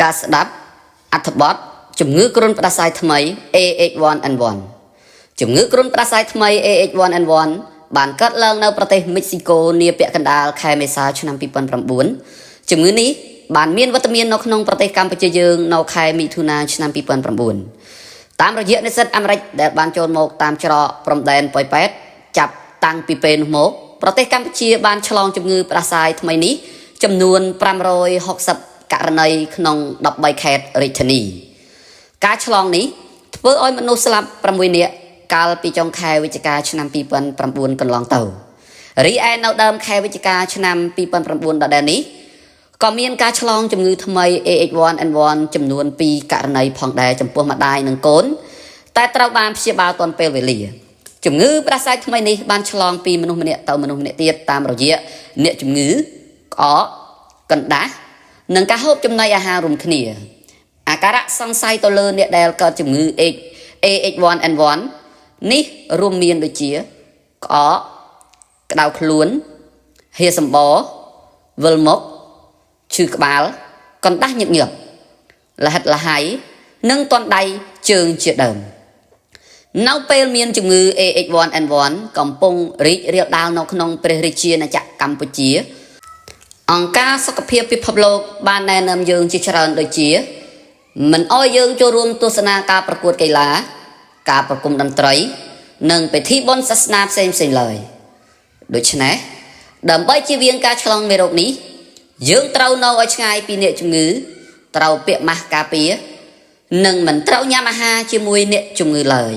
ការស្ដាប់អត្ថបទជំងឺគ្រុនផ្ដាសាយថ្មី AH1N1 ជំងឺគ្រុនផ្ដាសាយថ្មី AH1N1 បានកើតឡើងនៅប្រទេសមិចស៊ីកូនាពាក់កណ្ដាលខែមេសាឆ្នាំ2009ជំងឺនេះបានមានវត្តមាននៅក្នុងប្រទេសកម្ពុជាយើងនៅខែមិថុនាឆ្នាំ2009តាមរយៈនិស្សិតអាមេរិកដែលបានចូលមកតាមច្រកព្រំដែនប៉ោយប៉ែតចាប់តាំងពីពេលនោះមកប្រទេសកម្ពុជាបានឆ្លងជំងឺផ្ដាសាយថ្មីនេះចំនួន560ករណីក្នុង13ខេត្តរាជធានីការឆ្លងនេះធ្វើឲ្យមនុស្សស្លាប់6នាក់កាលពីចុងខែវិច្ឆិកាឆ្នាំ2009កន្លងទៅរីឯនៅដើមខែវិច្ឆិកាឆ្នាំ2009ដដែលនេះក៏មានការឆ្លងជំងឺថ្មី AH1N1 ចំនួន2ករណីផងដែរចំពោះម្ដាយនិងកូនតែត្រូវបានព្យាបាលទាន់ពេលវេលាជំងឺផ្ដាសាយថ្មីនេះបានឆ្លងពីមនុស្សម្នាក់ទៅមនុស្សម្នាក់ទៀតតាមរយៈអ្នកជំងឺក្អកកណ្ដាស់និងការហូបចំណីអាហាររួមគ្នាអាការៈសង្ស័យទៅលើអ្នកដែលកើតជំងឺ AH1N1 នេះរួមមានដូចជាក្អកក្តៅខ្លួនហៀសម្បវិលមុខឈឺក្បាលកណ្ដាស់ញឹកញាប់លះហិតលះហើយនិងទន់ដៃជើងជាដើមនៅពេលមានជំងឺ AH1N1 កំពុងរីករាលដាលនៅក្នុងព្រះរាជាណាចក្រកម្ពុជាអង្គការសុខភាពពិភពលោកបានណែនាំយើងជាច្រើនដូចជាមិនអោយយើងចូលរួមទស្សនាការប្រកួតកីឡាការប្រគំតន្ត្រីនិងពិធីបុណ្យសាសនាផ្សេងៗឡើយដូច្នេះដើម្បីជៀសវាងការឆ្លងមេរោគនេះយើងត្រូវនៅឲ្យឆ្ងាយពីអ្នកជំងឺត្រូវពាក់ម៉ាស់ការពារនិងមិនត្រូវញ៉ាំអាហារជាមួយអ្នកជំងឺឡើយ